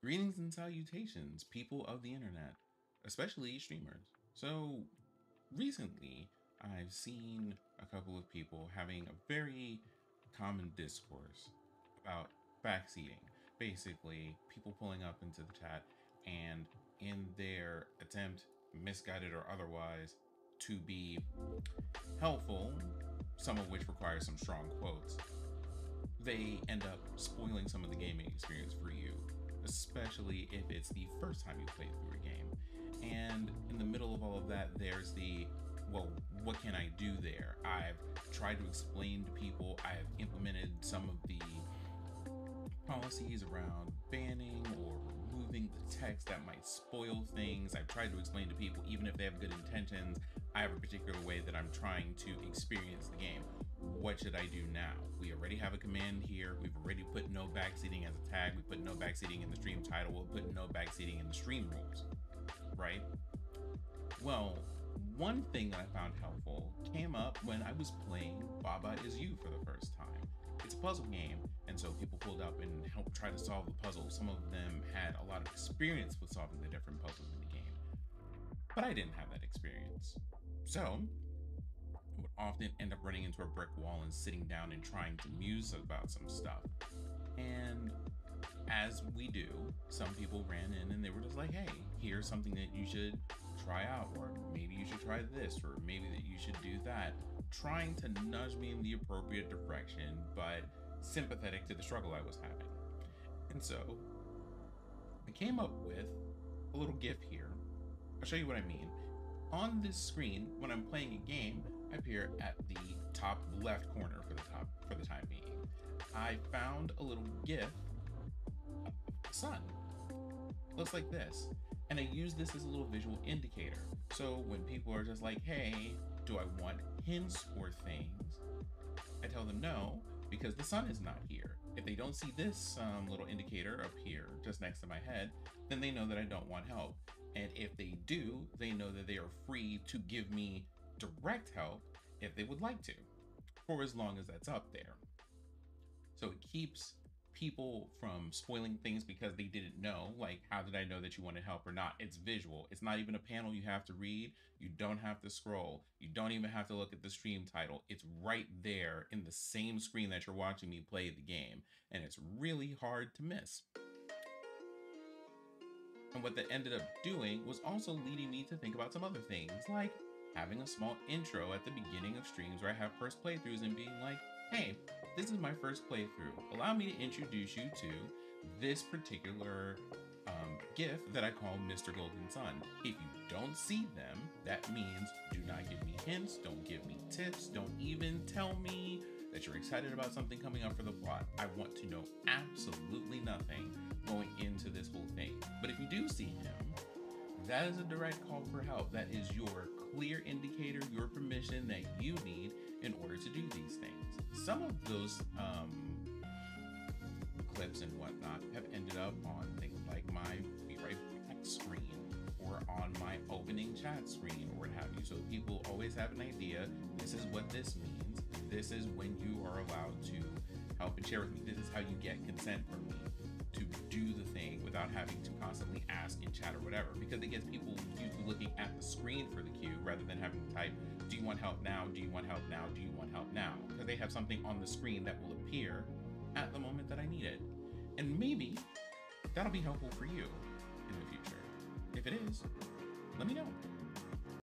Greetings and salutations, people of the internet, especially streamers. So, recently, I've seen a couple of people having a very common discourse about backseating. Basically, people pulling up into the chat and in their attempt, misguided or otherwise, to be helpful, some of which require some strong quotes, they end up spoiling some of the gaming experience for you, especially if it's the first time you play through a game. And in the middle of all of that, there's the, well, what can I do there? I've tried to explain to people, I've implemented some of the policies around banning or removing the text that might spoil things. I've tried to explain to people, even if they have good intentions, I have a particular way that I'm trying to experience the game. What should I do now? We already have a command here. We've already put no backseating as a tag. We put no backseating in the stream title. We'll put no backseating in the stream rules, right? Well, one thing that I found helpful came up when I was playing Baba Is You for the first time. It's a puzzle game, and so people pulled up and helped try to solve the puzzle. Some of them had a lot of experience with solving the different puzzles in the game, but I didn't have that experience. So I would often end up running into a brick wall and sitting down and trying to muse about some stuff. And as we do, some people ran in and they were just like, hey, here's something that you should try out, or maybe you should try this, or maybe that you should do that, trying to nudge me in the appropriate direction, but sympathetic to the struggle I was having. And so I came up with a little GIF here. I'll show you what I mean. On this screen, when I'm playing a game, I appear at the top left corner for the time being. I found a little GIF of the sun. Looks like this. And I use this as a little visual indicator. So when people are just like, hey, do I want hints or things? I tell them no, because the sun is not here. If they don't see this little indicator up here just next to my head, then they know that I don't want help. And if they do, they know that they are free to give me direct help if they would like to, for as long as that's up there. So it keeps people from spoiling things because they didn't know, like, how did I know that you wanted help or not? It's visual. It's not even a panel you have to read. You don't have to scroll. You don't even have to look at the stream title. It's right there in the same screen that you're watching me play the game. And it's really hard to miss. And what that ended up doing was also leading me to think about some other things, like having a small intro at the beginning of streams where I have first playthroughs and being like, hey, this is my first playthrough. Allow me to introduce you to this particular GIF that I call Mr. Golden Sun. If you don't see them, that means do not give me hints, don't give me tips, don't even tell me that you're excited about something coming up for the plot. I want to know absolutely nothing going into this whole thing. But if you do see him, that is a direct call for help. That is your clear indicator, your permission that you need in order to do these things. Some of those clips and whatnot have ended up on things like my Be Right Back screen or on my opening chat screen or what have you. So people always have an idea. This is what this means. This is when you are allowed to help and share with me. This is how you get consent from me to do the thing without having to constantly ask in chat or whatever, because it gets people used to looking at the screen for the cue rather than having to type, do you want help now? Do you want help now? Do you want help now? Because they have something on the screen that will appear at the moment that I need it. And maybe that'll be helpful for you in the future. If it is, let me know.